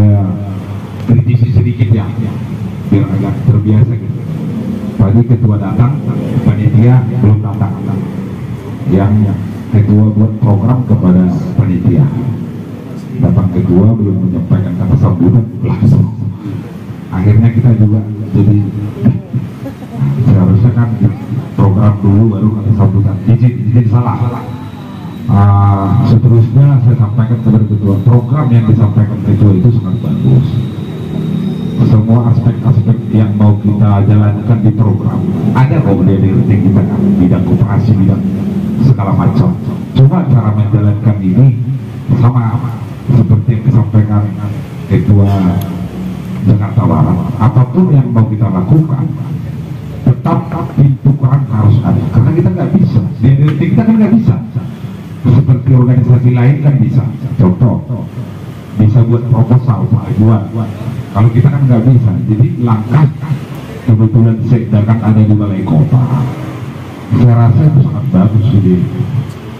saya kritisi sedikit ya, biar agak terbiasa gitu. Tadi ketua datang, panitia belum datang. Yang ketua buat program kepada panitia, datang ketua belum menyampaikan kata sambutan langsung. Akhirnya kita juga jadi seharusnya kan program dulu baru kata sambutan. Izin salah. Seterusnya saya sampaikan kepada ketua, program yang disampaikan ketua itu sangat bagus. Semua aspek-aspek yang mau kita jalankan di program ada kok dari kita kan, bidang koperasi, bidang segala macam. Cuma cara menjalankan ini sama seperti yang disampaikan ketua Jakarta Barat. Apapun yang mau kita lakukan, tetap pintu keran harus ada. Karena kita nggak bisa, di DRT kita kan nggak bisa. Seperti organisasi lain kan bisa. Contoh, bisa buat proposal, buat. Kalau kita kan nggak bisa. Jadi langkah kebetulan sedangkan ada di balai kota. Saya rasa itu sangat bagus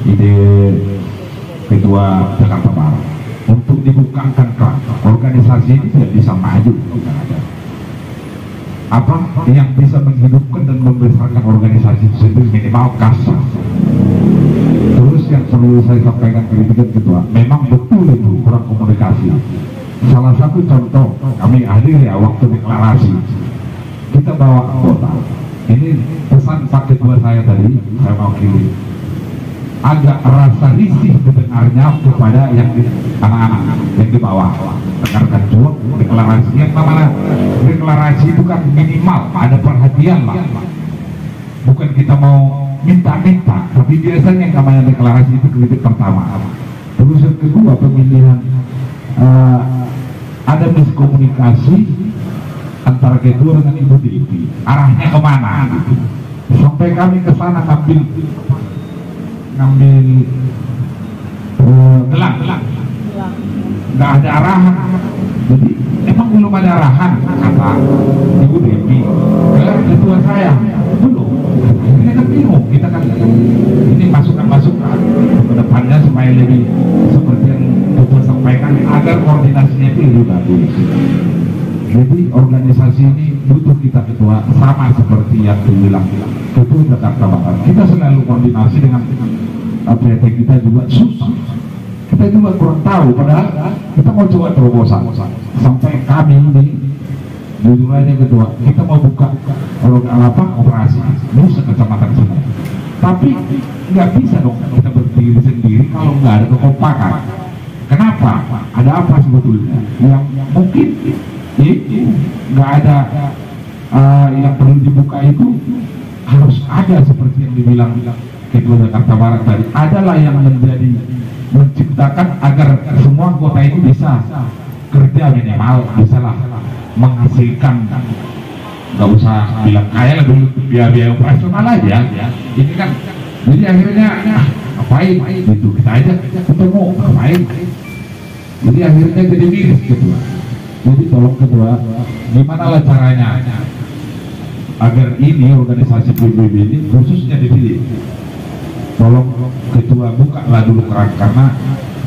ide ketua Jakarta Barat untuk dibukakan keran. Organisasi ini tidak bisa maju. Apa yang bisa menghidupkan dan membesarkan organisasi itu minimal kasar. Terus yang perlu saya sampaikan ke ketua, memang betul itu kurang komunikasi. Salah satu contoh kami hadir ya waktu deklarasi, kita bawa anggota. Ini pesan Pak Ketua saya tadi, saya mau kirim. Agak rasa risih mendengarnya kepada yang anak-anak yang di bawah. Dengarkan juga deklarasi yang mana deklarasi itu kan minimal ada perhatian lah. Bukan kita mau minta-minta, tapi biasanya yang namanya deklarasi itu kritik pertama. Terus yang kedua pemilihan ada miskomunikasi antara ketua dengan Ibu Devi, arahnya kemana gitu. Sampai kami ke sana ngambil gelang, nggak ada arahan. Jadi emang belum ada arahan kata Ibu Devi. Gelang ketua saya belum. Ini kan bingung, kita kan ini masukan-masukan ke depannya supaya lebih seperti yang ketua sampaikan agar koordinasinya itu lebih bagus. Jadi organisasi ini butuh kita ketua sama seperti yang dibilang ketua Jakarta Barat. Kita selalu koordinasi dengan PT kita juga susah. Kita juga kurang tahu, padahal kita mau coba terobosan. Sampai kami ini jujur aja ketua, kita mau buka operasi bisa kecamatan sini. Tapi nggak bisa dong kita berdiri sendiri kalau nggak ada kekompakan. Kenapa? Ada apa sebetulnya? Yang mungkin nggak ada yang perlu dibuka itu harus ada seperti yang dibilang Ketua Jakarta Barat tadi. Adalah yang menjadi menciptakan agar semua kota itu bisa kerja minimal, bisa lah menghasilkan, nggak usah bilang kaya lah dulu, biaya operasional aja. Ini kan jadi akhirnya ngapain gitu, kita aja ketemu ngapain. Jadi akhirnya jadi miris ketua. Jadi tolong ketua, gimana lah caranya agar ini organisasi PBB ini khususnya dipilih. Tolong ketua bukalah dulu keran, karena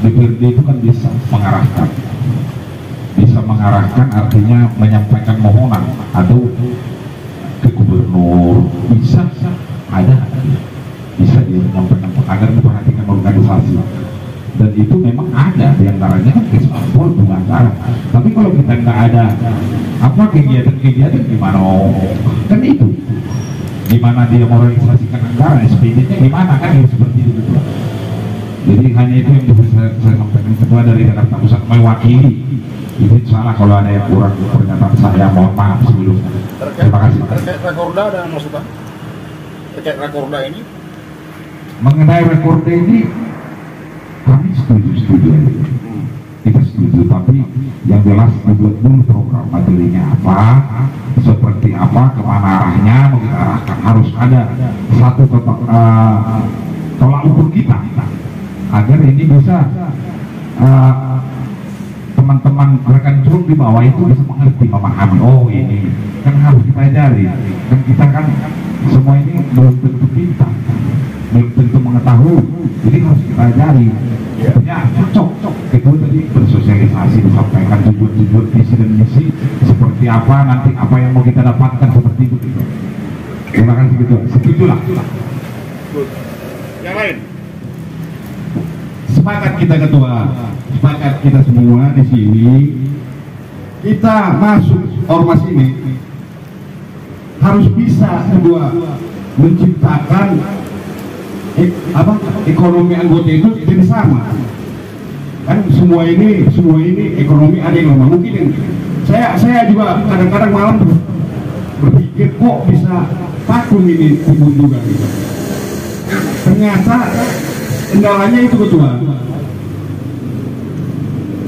DPRD itu kan bisa mengarahkan artinya menyampaikan mohonan atau ke gubernur, bisa dia menyampaikan agar diperhatikan organisasi. Dan itu memang ada diantaranya kan Kesbangpol pengacara. Tapi kalau kita nggak ada apa kegiatan gimana kan itu gimana dia merealisasikan anggaran SPD-nya gimana kan seperti itu. Jadi hanya itu yang bisa saya sampaikan. Ketua dari Jakarta Pusat mewakili. Ini salah kalau ada yang kurang pernyataan saya, mohon maaf sebelumnya. Terima kasih. Terkait Rakorda dan maksudnya terkait Rakorda ini, mengenai Rakorda ini kami setuju kita setuju, tapi yang jelas dibuat dulu program materinya apa, seperti apa, kemana arahnya mau kita arahkan. Harus ada satu tolak ukur kita agar ini bisa teman-teman rekan curug di bawah itu bisa mengerti, memahami. Oh ini kan harus kita ajari, dan kita kan semua ini belum tentu pintar, belum tentu mengetahui, jadi harus kita ajari. Ya, cocok. Itu tadi bersosialisasi, disampaikan tujuan-tujuan visi dan misi seperti apa, nanti apa yang mau kita dapatkan seperti itu. Terima kasih Ketua. Setujulah. Yang lain? Sepakat kita Ketua, sepakat kita semua di sini. Kita masuk ormas ini harus bisa kedua menciptakan ekonomi anggota itu jadi sama. Kan semua ini ekonomi ada yang lemah. Mungkin yang saya juga kadang-kadang malam berpikir kok bisa vakum ini timbul juga gitu. Ternyata kendalanya itu Ketua,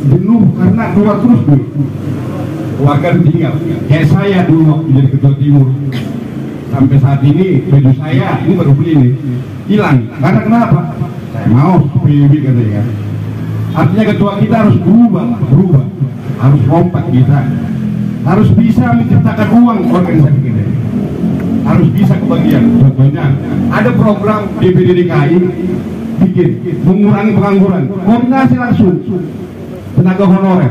jenuh karena keluar terus dulu, warga tinggal. Kayak saya dulu waktu jadi Ketua Timur, sampai saat ini baju saya ini baru beli nih hilang. Karena kenapa? Saya mau PBB katanya. Artinya Ketua kita harus berubah, harus lompat kita, harus bisa menciptakan uang organisasi kita, harus bisa kebagian. Contohnya ada program DPD DKI bikin mengurangi pengangguran, koordinasi langsung tenaga honorer.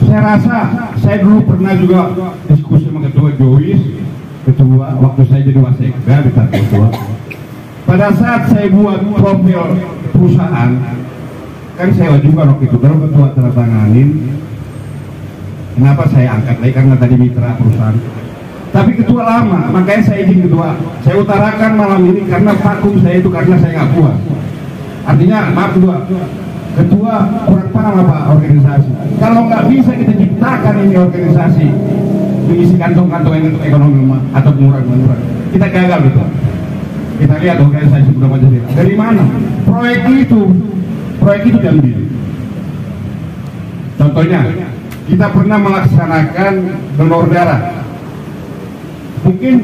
Saya rasa saya dulu pernah juga diskusi sama Ketua Jois, Ketua waktu saya jadi Wasekda di Ketua. Pada saat saya buat profil perusahaan, kan saya juga waktu itu kalau Ketua tanda-tanganin. Kenapa saya angkat lagi? Karena tadi mitra perusahaan. Tapi Ketua lama, makanya saya izin Ketua. Saya utarakan malam ini karena vakum saya itu karena saya nggak puas. Artinya, maaf Ketua kurang paham apa organisasi. Kalau nggak bisa kita ciptakan ini organisasi mengisi kantong-kantong yang untuk ekonomi atau pengurangan, kita gagal Ketua. Kita lihat organisasi Pemuda Pancasila. Dari mana? Proyek itu diambil. Contohnya, kita pernah melaksanakan donor darah. Mungkin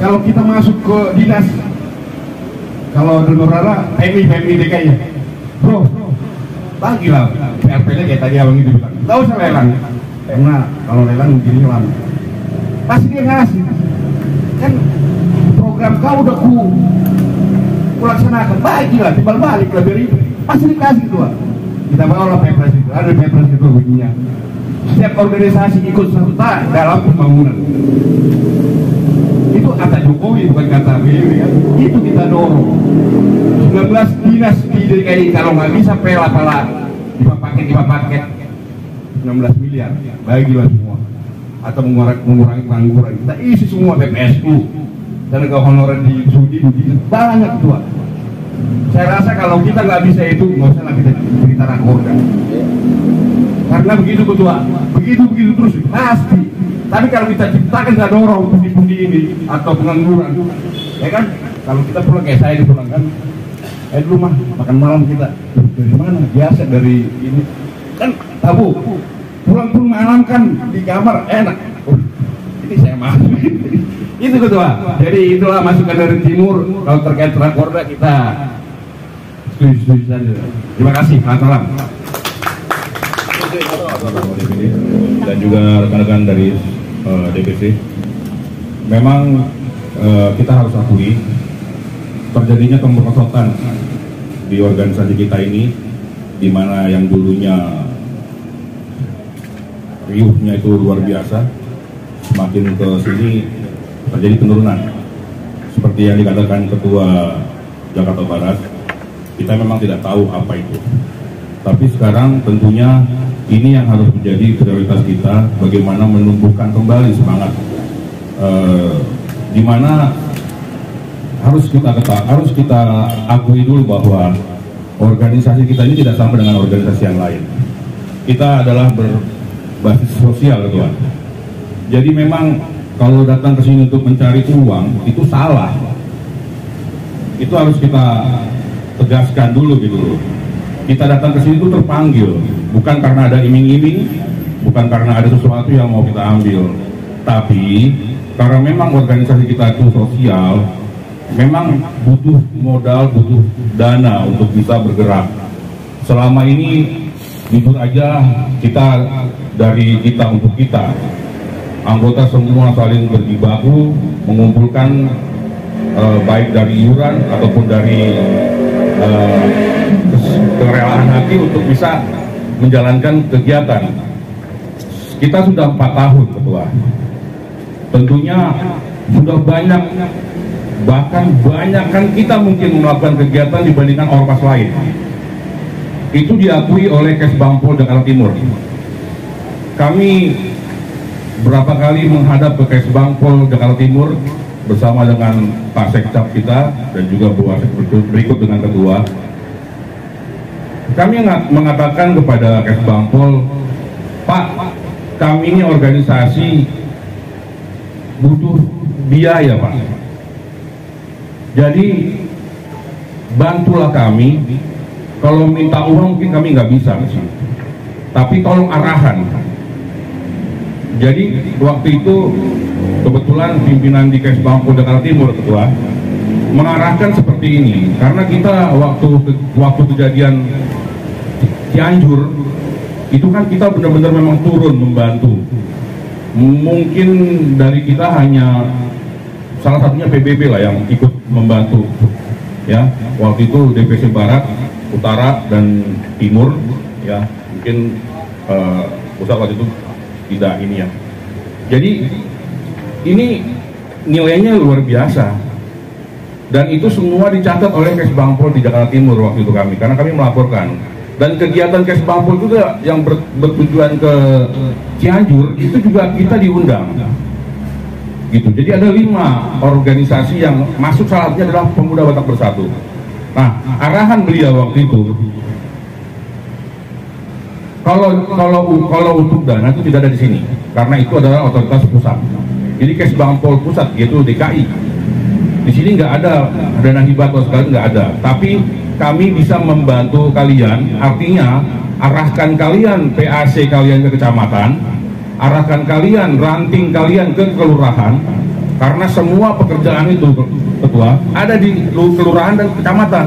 kalau kita masuk ke dinas, kalau donor darah, PMI DKI ya, bro, bagilah PRP-nya kayak tadi abang itu bilang. Nggak usah lelang, karena kalau lelang begini lama. Pasti dia ngasih. Kan program kau udah laksanakan, bagilah, timbal balik lebih ribet. Pasti dikasih Ketua. Kita bawa Pepres itu, ada Pepres itu bunyinya. Setiap organisasi ikut serta dalam pembangunan. Itu kata Jokowi, bukan kata BW ya. Itu kita dorong. 19 dinas di DKI kalau nggak bisa pela paket 16 miliar, bagilah semua. Atau mengurangi pengangguran. Kita isi semua BPSU. Tenaga honorer di Sudi banyak Ketua. Saya rasa kalau kita nggak bisa itu, nggak usah lagi kita rakorda. Karena begitu Ketua, begitu terus pasti. Tapi kalau kita ciptakan nggak dorong pundi-pundi ini atau pengangguran, ya kan? Kalau kita pulang kayak saya pulang kan, di rumah makan malam kita dari mana? Biasa dari ini kan tabu. Pulang malam kan di kamar enak. Ini saya masuk. Itu Ketua. Jadi itulah masukan dari Timur. Kalau terkait rakorda kita setuju saja. Terima kasih. Selamat malam. Dan juga rekan-rekan dari DPC. Memang kita harus akui terjadinya kemerosotan di organisasi kita ini, di mana yang dulunya riuhnya itu luar biasa, semakin ke sini terjadi penurunan. Seperti yang dikatakan Ketua Jakarta Barat, kita memang tidak tahu apa itu. Tapi sekarang tentunya ini yang harus menjadi prioritas kita, bagaimana menumbuhkan kembali semangat, di mana harus kita akui dulu bahwa organisasi kita ini tidak sama dengan organisasi yang lain. Kita adalah berbasis sosial, Ketua. Jadi memang kalau datang ke sini untuk mencari uang itu salah. Itu harus kita tegaskan dulu gitu. Kita datang ke sini itu terpanggil, bukan karena ada iming-iming, bukan karena ada sesuatu yang mau kita ambil, tapi karena memang organisasi kita itu sosial, memang butuh modal, butuh dana untuk bisa bergerak. Selama ini jujur aja kita dari kita untuk kita, anggota semua saling berjibaku mengumpulkan baik dari iuran ataupun dari kerelaan hati untuk bisa menjalankan kegiatan. Kita sudah 4 tahun ketua. Tentunya sudah banyak, bahkan banyak kan kita mungkin melakukan kegiatan dibandingkan ormas lain. Itu diakui oleh Kesbangpol Jakarta Timur. Kami berapa kali menghadap ke Kesbangpol Jakarta Timur bersama dengan Pak Sekcap kita dan juga Bu Asep berikut dengan ketua. Kami mengatakan kepada Kesbangpol, Pak, kami ini organisasi butuh biaya, Pak. Jadi bantulah kami. Kalau minta uang mungkin kami nggak bisa, tapi tolong arahan. Jadi waktu itu kebetulan pimpinan di Kesbangpol Jakarta Timur ketua mengarahkan seperti ini, karena kita waktu kejadian Cianjur itu kan kita benar-benar memang turun membantu. Mungkin dari kita hanya salah satunya PBB lah yang ikut membantu, ya. Waktu itu DPC Barat, Utara dan Timur, ya. Mungkin pusat waktu itu tidak ini ya. Jadi ini nilainya luar biasa. Dan itu semua dicatat oleh Kesbangpol di Jakarta Timur waktu itu kami, karena kami melaporkan. Dan kegiatan Kesbangpol juga yang bertujuan ke Cianjur itu juga kita diundang. Gitu. Jadi ada 5 organisasi yang masuk, salah satunya adalah Pemuda Batak Bersatu. Nah, arahan beliau waktu itu, kalau untuk dana itu tidak ada di sini, karena itu adalah otoritas pusat. Jadi Kesbangpol pusat, yaitu DKI. Di sini nggak ada dana hibah atau sekali, nggak ada. Tapi kami bisa membantu kalian, artinya arahkan kalian PAC kalian ke kecamatan, arahkan kalian ranting kalian ke kelurahan, karena semua pekerjaan itu ketua ada di kelurahan dan kecamatan,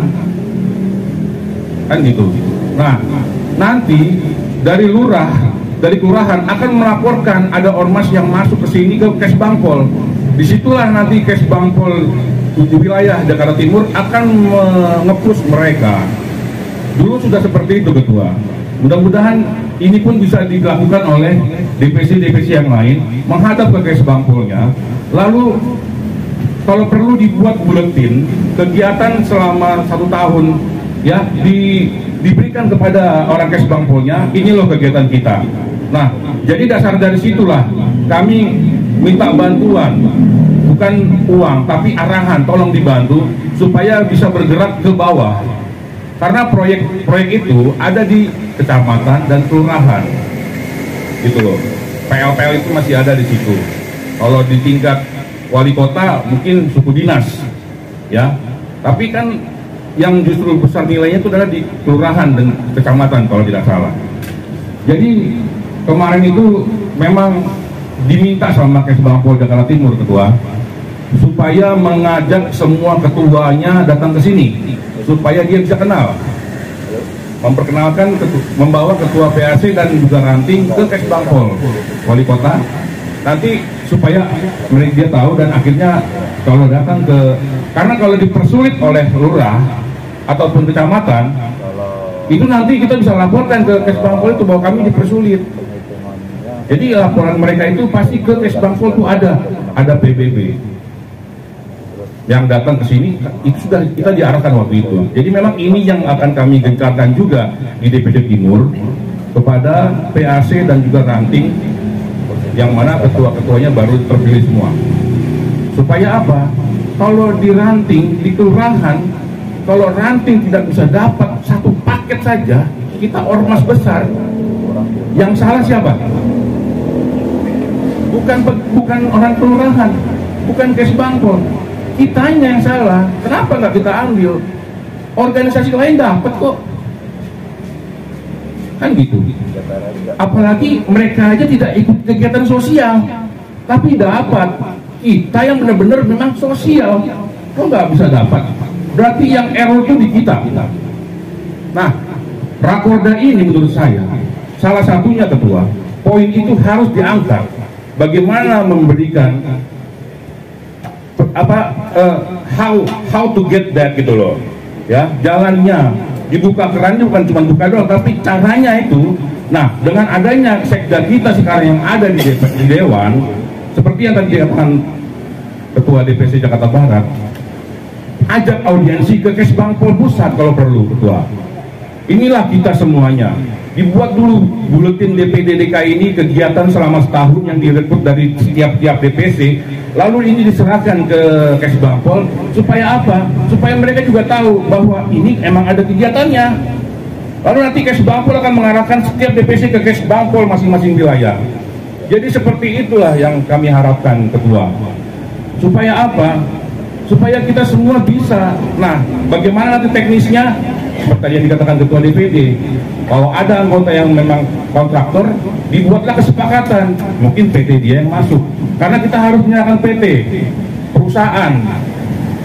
kan gitu. Nah, nanti dari lurah, dari kelurahan akan melaporkan ada ormas yang masuk ke sini ke Kesbangpol. Disitulah nanti Kesbangpol di wilayah Jakarta Timur akan nge-push mereka. Dulu sudah seperti itu ketua. Mudah-mudahan ini pun bisa dilakukan oleh DPC-DPC yang lain menghadap ke Kesbangpolnya. Lalu kalau perlu dibuat buletin kegiatan selama 1 tahun, ya, diberikan kepada orang Kesbangpolnya, ini loh kegiatan kita. Nah, jadi dasar dari situlah kami minta bantuan, bukan uang tapi arahan, tolong dibantu supaya bisa bergerak ke bawah. Karena proyek itu ada di kecamatan dan kelurahan, gitu loh. PL-PL itu masih ada di situ. Kalau di tingkat wali kota mungkin suku dinas, ya. Tapi kan yang justru besar nilainya itu adalah di kelurahan dan kecamatan kalau tidak salah. Jadi kemarin itu memang diminta sama Kesbangpol Jakarta Timur ketua supaya mengajak semua ketuanya datang ke sini supaya dia bisa kenal, memperkenalkan, membawa ketua PAC dan juga ranting ke Kesbangpol wali kota nanti supaya dia tahu, dan akhirnya kalau datang ke, karena kalau dipersulit oleh lurah ataupun kecamatan itu nanti kita bisa laporkan ke Kesbangpol itu bahwa kami dipersulit. Jadi laporan mereka itu pasti ke Kesbangpol itu ada PBB yang datang ke sini, itu sudah kita diarahkan waktu itu. Jadi memang ini yang akan kami gencarkan juga di DPD Timur kepada PAC dan juga ranting, yang mana ketua-ketuanya baru terpilih semua. Supaya apa? Kalau di ranting, di kelurahan, kalau ranting tidak bisa dapat 1 paket saja, kita ormas besar, yang salah siapa? Bukan orang kelurahan, bukan Kesbangpol, kitanya yang salah. Kenapa nggak kita ambil? Organisasi lain dapat kok, kan gitu. Apalagi mereka aja tidak ikut kegiatan sosial, tapi dapat. Kita yang benar-benar memang sosial, kok nggak bisa dapat? Berarti yang error itu di kita. Nah, Rakorda ini menurut saya salah satunya ketua, poin itu harus diangkat. Bagaimana memberikan how to get that gitu loh, ya, jalannya dibuka kerannya bukan cuma buka doang, tapi caranya itu. Nah, dengan adanya sekda kita sekarang yang ada di Dewan, seperti yang tadi dikatakan Ketua DPC Jakarta Barat, ajak audiensi ke Kesbangpol Pusat kalau perlu, Ketua. Inilah kita semuanya. Dibuat dulu buletin DPD DKI ini kegiatan selama setahun yang direkrut dari setiap DPC, lalu ini diserahkan ke Kesbangpol supaya apa? Supaya mereka juga tahu bahwa ini emang ada kegiatannya. Lalu nanti Kesbangpol akan mengarahkan setiap DPC ke Kesbangpol masing-masing wilayah. Jadi seperti itulah yang kami harapkan, Ketua. Supaya apa? Supaya kita semua bisa. Nah, bagaimana nanti teknisnya? Seperti tadi yang dikatakan Ketua DPD, kalau ada anggota yang memang kontraktor, dibuatlah kesepakatan, mungkin PT dia yang masuk, karena kita harus menyerahkan PT perusahaan.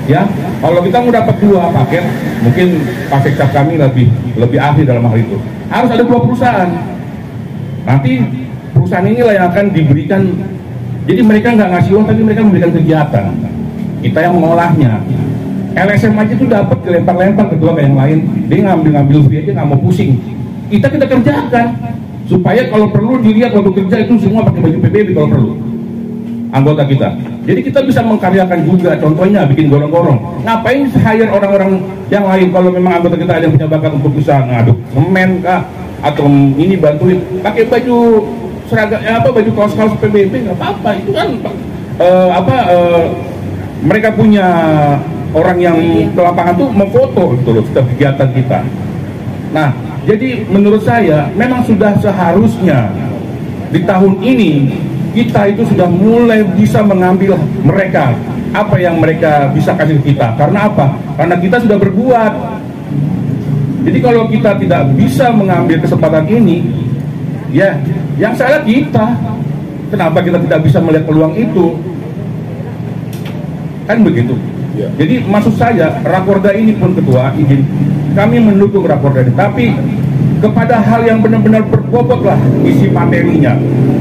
Ya, kalau kita mau dapat 2 paket, mungkin Pak Sekda kami lebih ahli dalam hal itu. Harus ada 2 perusahaan. Nanti perusahaan inilah yang akan diberikan. Jadi mereka nggak ngasih uang, tapi mereka memberikan kegiatan. Kita yang mengolahnya. LSM aja tuh dapat dilempar-lempar Ketua kayak yang lain. Dia ngambil free aja, nggak mau pusing. Kita kerjakan supaya kalau perlu dilihat waktu kerja itu semua pakai baju PBB kalau perlu. Anggota kita. Jadi kita bisa mengkaryakan juga. Contohnya bikin gorong-gorong. Ngapain hire orang-orang yang lain kalau memang anggota kita ada yang punya bakat untuk bisa ngaduk semen kah, atau ini bantuin pakai baju seragam baju kaos-kaos PBB nggak apa-apa. Itu kan mereka punya orang yang ke lapangan tuh memfoto gitu loh setiap kegiatan kita. Nah, jadi menurut saya memang sudah seharusnya di tahun ini kita itu sudah mulai bisa mengambil mereka apa yang mereka bisa kasih ke kita. Karena apa? Karena kita sudah berbuat. Jadi kalau kita tidak bisa mengambil kesempatan ini, ya yang salah kita. Kenapa kita tidak bisa melihat peluang itu? Kan begitu. Ya. Jadi maksud saya Rakorda ini pun Ketua izin kami mendukung Rakorda ini, tapi kepada hal yang benar-benar berbobot lah isi materinya.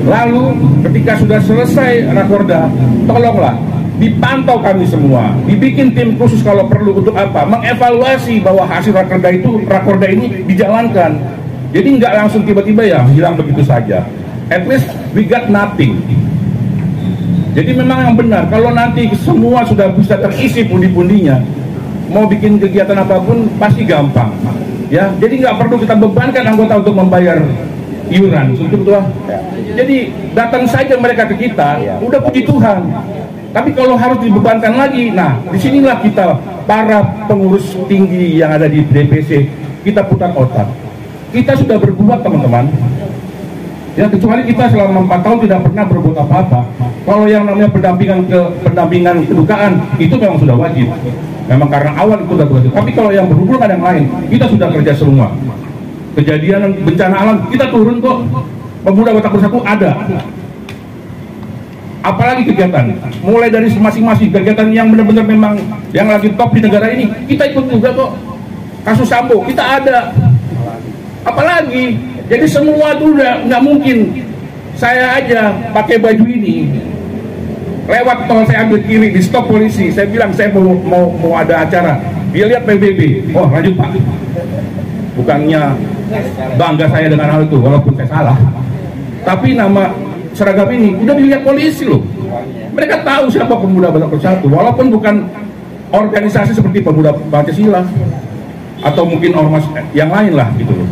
Lalu ketika sudah selesai Rakorda, tolonglah dipantau kami semua, dibikin tim khusus kalau perlu untuk apa? Mengevaluasi bahwa hasil Rakorda ini dijalankan. Jadi nggak langsung tiba-tiba ya hilang begitu saja. At least we got nothing. Jadi memang yang benar, kalau nanti semua sudah bisa terisi pundi-pundinya, mau bikin kegiatan apapun pasti gampang. Ya, jadi nggak perlu kita bebankan anggota untuk membayar iuran, Ketua. Jadi datang saja mereka ke kita, udah puji Tuhan. Tapi kalau harus dibebankan lagi, nah disinilah kita para pengurus tinggi yang ada di DPC kita putar otak. Kita sudah berbuat teman-teman. Ya kecuali kita selama 4 tahun tidak pernah berbuat apa-apa. Kalau yang namanya pendampingan kedukaan itu memang sudah wajib. Memang karena awal itu sudah wajib. Tapi kalau yang berhubungan yang lain, kita sudah kerja semua. Kejadian bencana alam kita turun kok. Pemuda Batak Bersatu ada. Apalagi kegiatan, mulai dari masing-masing kegiatan yang benar-benar memang yang lagi top di negara ini, kita ikut juga kok. Kasus Sambo kita ada. Apalagi. Jadi semua itu udah nggak mungkin. Saya aja pakai baju ini, lewat tol saya ambil kiri di stop polisi. Saya bilang saya mau ada acara. Dia lihat PBB. Oh lanjut Pak. Bukannya bangga saya dengan hal itu, walaupun saya salah. Tapi nama seragam ini udah dilihat polisi loh. Mereka tahu siapa Pemuda Batak Bersatu, walaupun bukan organisasi seperti Pemuda Pancasila atau mungkin ormas yang lain lah gitu loh.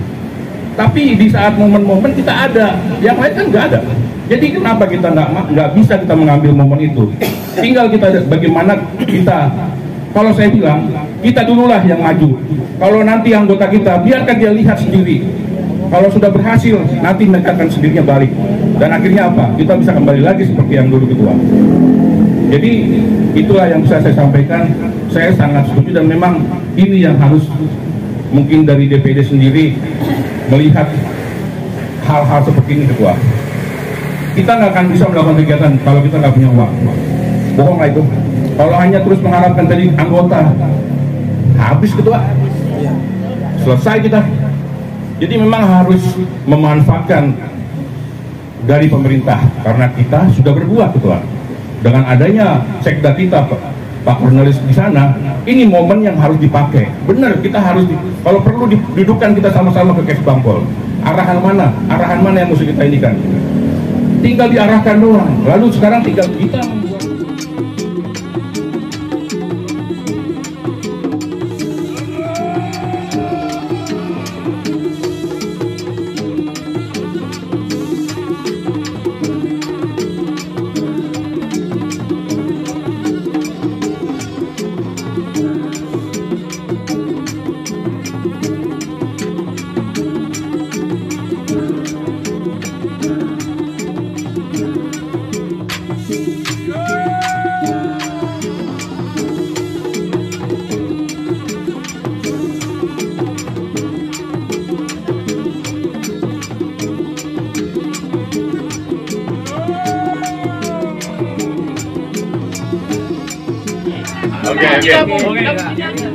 Tapi di saat momen-momen kita ada, yang lain kan nggak ada. Jadi kenapa kita nggak bisa kita mengambil momen itu? Tinggal kita bagaimana kita. Kalau saya bilang kita dululah yang maju. Kalau nanti anggota kita biarkan dia lihat sendiri. Kalau sudah berhasil, nanti mereka akan sendirinya balik. Dan akhirnya apa? Kita bisa kembali lagi seperti yang dulu Ketua. Jadi itulah yang bisa saya sampaikan. Saya sangat setuju dan memang ini yang harus mungkin dari DPD sendiri melihat hal-hal seperti ini Ketua. Kita nggak akan bisa melakukan kegiatan kalau kita nggak punya uang. Bohong lah itu. Kalau hanya terus mengharapkan dari anggota, habis Ketua. Selesai kita. Jadi memang harus memanfaatkan dari pemerintah karena kita sudah berbuat Ketua. Dengan adanya sekda kita Pak Cornelis di sana, ini momen yang harus dipakai. Benar, kita harus kalau perlu didudukkan kita sama-sama ke Kesbangpol. Arahan mana yang mesti kita inikan? Tinggal diarahkan doang. Lalu sekarang tinggal kita membuat. Oke.